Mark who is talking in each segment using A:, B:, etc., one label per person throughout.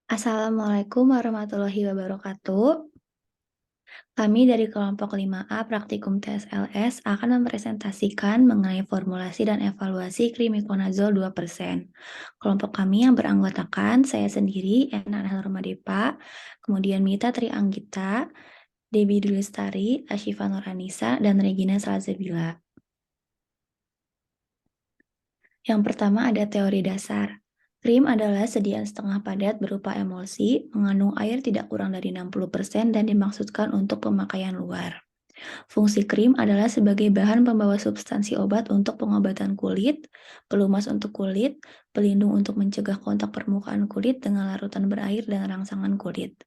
A: Assalamualaikum warahmatullahi wabarakatuh. Kami dari kelompok 5A Praktikum TSLS akan mempresentasikan mengenai formulasi dan evaluasi Krimikorazol 2%. Kelompok kami yang beranggotakan saya sendiri, Ena Nurmadepa, kemudian Mita Trianggita, Debbie Dulistari, Asyifa Nurhanisa, dan Regina Salzabila. Yang pertama ada teori dasar. Krim adalah sediaan setengah padat berupa emulsi, mengandung air tidak kurang dari 60% dan dimaksudkan untuk pemakaian luar. Fungsi krim adalah sebagai bahan pembawa substansi obat untuk pengobatan kulit, pelumas untuk kulit, pelindung untuk mencegah kontak permukaan kulit dengan larutan berair dan rangsangan kulit.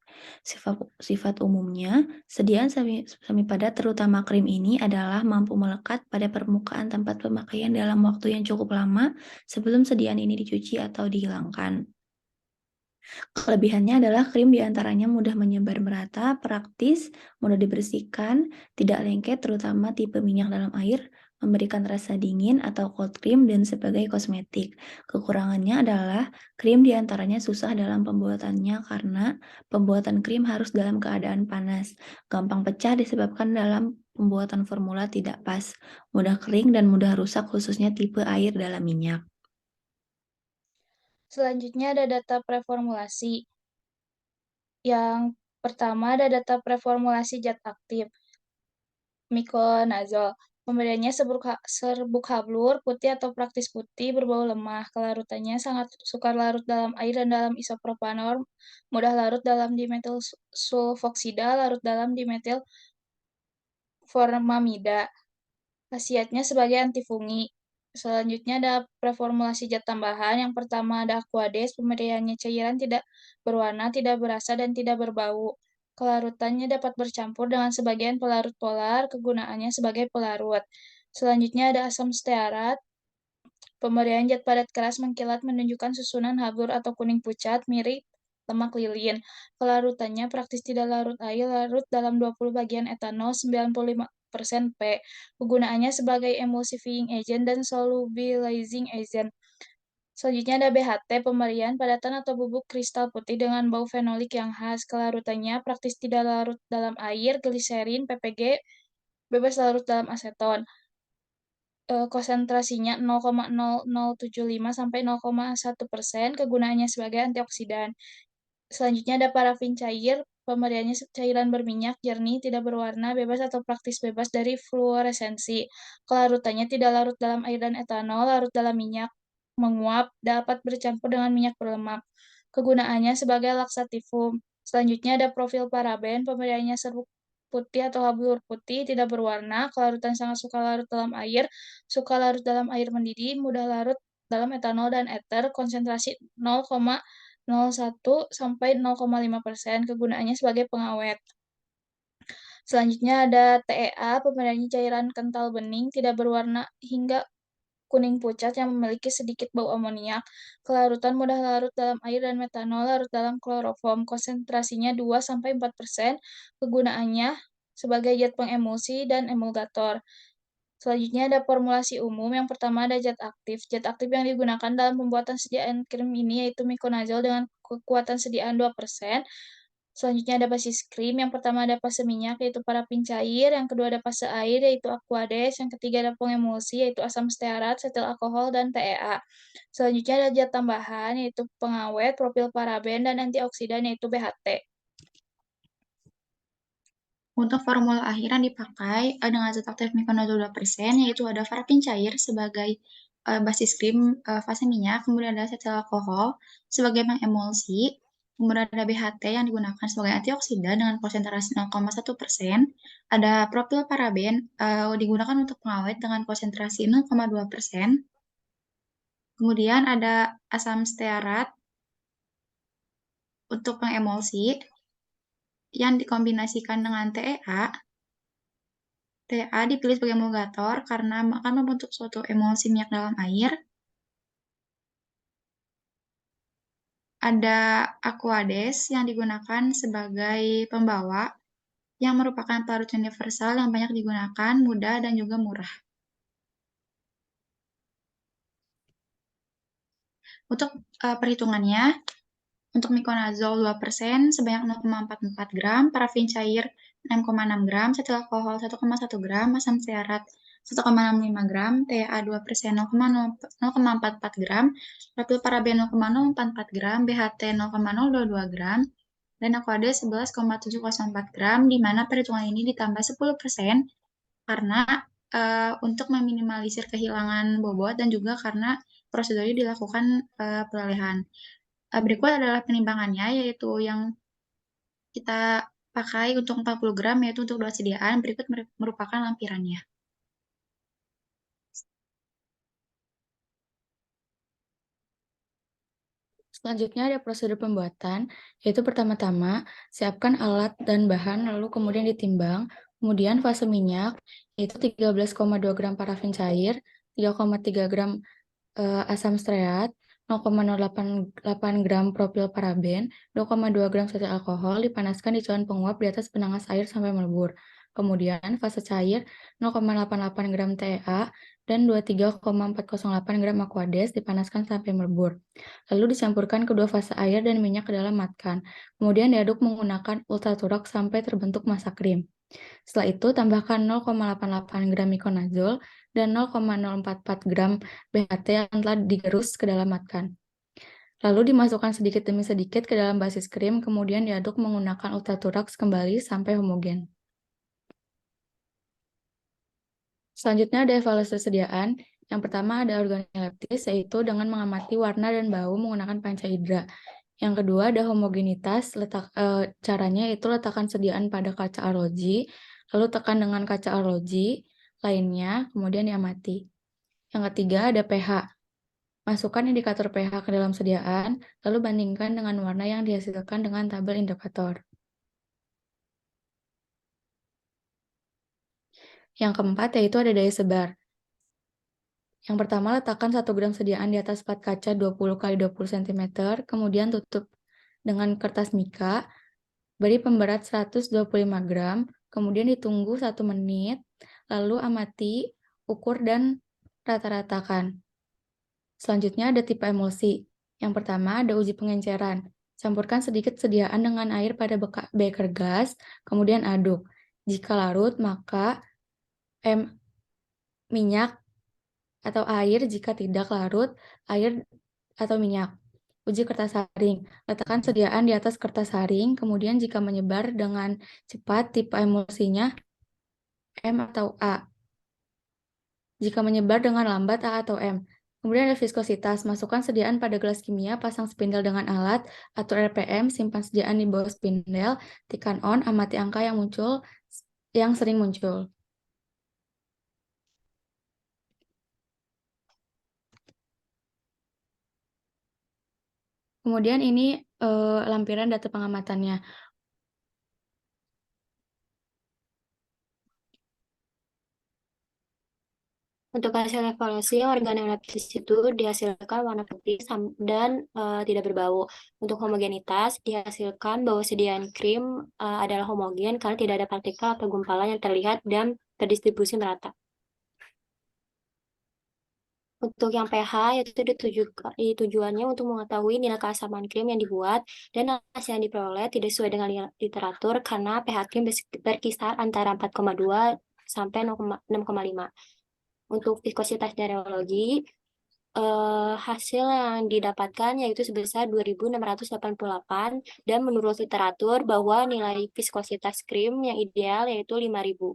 A: Sifat umumnya, sediaan semi padat terutama krim ini adalah mampu melekat pada permukaan tempat pemakaian dalam waktu yang cukup lama sebelum sediaan ini dicuci atau dihilangkan. Kelebihannya adalah krim diantaranya mudah menyebar merata, praktis, mudah dibersihkan, tidak lengket terutama tipe minyak dalam air, memberikan rasa dingin atau cold cream, dan sebagai kosmetik. Kekurangannya adalah krim diantaranya susah dalam pembuatannya karena pembuatan krim harus dalam keadaan panas, gampang pecah disebabkan dalam pembuatan formula tidak pas, mudah kering dan mudah rusak khususnya tipe air dalam minyak.
B: Selanjutnya ada data preformulasi. Yang pertama ada data preformulasi zat aktif, miconazole. Pemberiannya serbuk hablur, putih atau praktis putih, berbau lemah. Kelarutannya sangat sukar larut dalam air dan dalam isopropanol, mudah larut dalam dimetil sulfoksida, larut dalam dimetil formamida. Khasiatnya sebagai antifungi. Selanjutnya ada preformulasi zat tambahan. Yang pertama ada Aquades, pemberiannya cairan tidak berwarna, tidak berasa, dan tidak berbau. Kelarutannya dapat bercampur dengan sebagian pelarut polar, kegunaannya sebagai pelarut. Selanjutnya ada asam stearat, pemberian zat padat keras mengkilat menunjukkan susunan habur atau kuning pucat, mirip lemak lilin. Kelarutannya praktis tidak larut air, larut dalam 20 bagian etanol, 95% P. Kegunaannya sebagai emulsifying agent dan solubilizing agent. Selanjutnya ada BHT, pemberian padatan atau bubuk kristal putih dengan bau fenolik yang khas. Kelarutannya praktis tidak larut dalam air, gliserin, PPG, bebas larut dalam aseton. Konsentrasinya 0,0075 sampai 0,1%, kegunaannya sebagai antioksidan. Selanjutnya ada parafin cair, pemberiannya cairan berminyak, jernih, tidak berwarna, bebas atau praktis bebas dari fluoresensi. Kelarutannya tidak larut dalam air dan etanol, larut dalam minyak menguap, dapat bercampur dengan minyak berlemak. Kegunaannya sebagai laksatifum. Selanjutnya ada profil paraben, pemberiannya serbuk putih atau habur putih, tidak berwarna, kelarutan sangat suka larut dalam air, suka larut dalam air mendidih, mudah larut dalam etanol dan ether, konsentrasi 0,01 sampai 0,5%, kegunaannya sebagai pengawet. Selanjutnya ada TEA, pemberiannya cairan kental bening, tidak berwarna hingga kuning pucat yang memiliki sedikit bau amoniak. Kelarutan mudah larut dalam air dan metanol, larut dalam kloroform. Konsentrasinya 2-4%. Kegunaannya sebagai zat pengemulsi dan emulgator. Selanjutnya ada formulasi umum. Yang pertama ada zat aktif. Zat aktif yang digunakan dalam pembuatan sediaan krim ini yaitu miconazole dengan kekuatan sediaan 2%. Selanjutnya ada basis krim. Yang pertama ada fase minyak yaitu parafin cair, yang kedua ada fase air yaitu Aquades, yang ketiga ada pengemulsi yaitu asam stearat, setil alkohol, dan TEA. Selanjutnya ada zat tambahan yaitu pengawet, propil paraben, dan antioksidan yaitu BHT.
C: Untuk formula akhir yang dipakai dengan zat aktif miconazole 2%, yaitu ada parafin cair sebagai basis krim fase minyak, kemudian ada setil alkohol sebagai pengemulsi, kemudian ada BHT yang digunakan sebagai antioksidan dengan konsentrasi 0,1%, ada propil paraben digunakan untuk pengawet dengan konsentrasi 0,2%, kemudian ada asam stearat untuk pengemulsi yang dikombinasikan dengan TEA. TEA dipilih sebagai emulgator karena akan membentuk suatu emulsi minyak dalam air. Ada Aquades yang digunakan sebagai pembawa, yang merupakan pelarut universal yang banyak digunakan, mudah, dan juga murah. Untuk perhitungannya, Untuk mikonazol 2% sebanyak 0,44 gram, parafin cair 6,6 gram, cetil alkohol 1,1 gram, asam stearat 1,65 gram, TAA 2% 0,44 gram, propilparaben 0,044 gram, BHT 0,022 gram, dan Aquade 11,704 gram, di mana perhitungan ini ditambah 10% karena untuk meminimalisir kehilangan bobot dan juga karena prosedurnya dilakukan peralihan. Berikut adalah penimbangannya, yaitu yang kita pakai untuk 40 gram, yaitu untuk 2 sediaan. Berikut merupakan lampirannya.
A: Selanjutnya ada prosedur pembuatan, yaitu pertama-tama siapkan alat dan bahan, lalu kemudian ditimbang. Kemudian fase minyak, yaitu 13,2 gram parafin cair, 3,3 gram asam stearat, 0,088 gram propilparaben, 2,2 gram cetil alkohol dipanaskan di cawan penguap di atas penanas air sampai melebur. Kemudian fase cair 0,88 gram TEA dan 23,408 gram aquades dipanaskan sampai melebur. Lalu dicampurkan kedua fase air dan minyak ke dalam matkan. Kemudian diaduk menggunakan ultraturok sampai terbentuk massa krim. Setelah itu, tambahkan 0,88 gram mikonazol dan 0,044 gram BHT yang telah digerus ke dalam matkan. Lalu dimasukkan sedikit demi sedikit ke dalam basis krim, kemudian diaduk menggunakan ultraturok kembali sampai homogen. Selanjutnya ada evaluasi persediaan. Yang pertama ada organoleptis, yaitu dengan mengamati warna dan bau menggunakan panca indera. Yang kedua ada homogenitas, caranya itu letakkan sediaan pada kaca arloji, lalu tekan dengan kaca arloji lainnya, kemudian diamati. Yang ketiga ada pH. Masukkan indikator pH ke dalam sediaan, lalu bandingkan dengan warna yang dihasilkan dengan tabel indikator. Yang keempat yaitu ada daya sebar. Yang pertama, letakkan 1 gram sediaan di atas plat kaca 20 x 20 cm, kemudian tutup dengan kertas mika, beri pemberat 125 gram, kemudian ditunggu 1 menit, lalu amati, ukur, dan rata-ratakan. Selanjutnya ada tipe emulsi. Yang pertama ada uji pengenceran. Campurkan sedikit sediaan dengan air pada beker gas, kemudian aduk. Jika larut, maka minyak atau air, jika tidak larut, air atau minyak. Uji kertas saring. Letakkan sediaan di atas kertas saring, kemudian jika menyebar dengan cepat, tipe emulsinya M atau A. Jika menyebar dengan lambat, A atau M. Kemudian ada viskositas. Masukkan sediaan pada gelas kimia, pasang spindel dengan alat, atur RPM, simpan sediaan di bawah spindel, tekan on, amati angka yang sering muncul. Kemudian ini lampiran data pengamatannya.
D: Untuk hasil evaluasi, organoleptis itu dihasilkan warna putih dan tidak berbau. Untuk homogenitas, dihasilkan bahwa sediaan krim adalah homogen karena tidak ada partikel atau gumpalan yang terlihat dan terdistribusi merata. Untuk yang pH, itu tujuannya untuk mengetahui nilai keasaman krim yang dibuat dan hasil yang diperoleh tidak sesuai dengan literatur karena pH krim berkisar antara 4,2 sampai 6,5. Untuk viskositas dan reologi, hasil yang didapatkan yaitu sebesar 2.688 dan menurut literatur bahwa nilai viskositas krim yang ideal yaitu 5.000.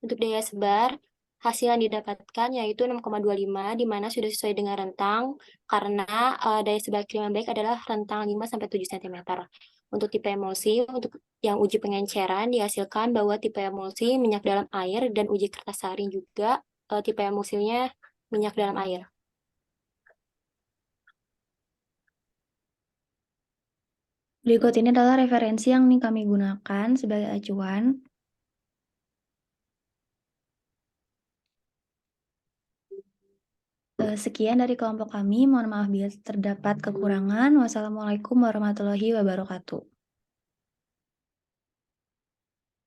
D: Untuk daya sebar, hasil yang didapatkan yaitu 6,25 di mana sudah sesuai dengan rentang karena daya sebar krim yang baik adalah rentang 5-7 cm. Untuk tipe emulsi, untuk yang uji pengenceran dihasilkan bahwa tipe emulsi minyak dalam air dan uji kertas saring juga tipe emulsinya minyak dalam air.
A: Berikut ini adalah referensi yang kami gunakan sebagai acuan. Sekian dari kelompok kami. Mohon maaf bila terdapat kekurangan. Wassalamualaikum warahmatullahi wabarakatuh.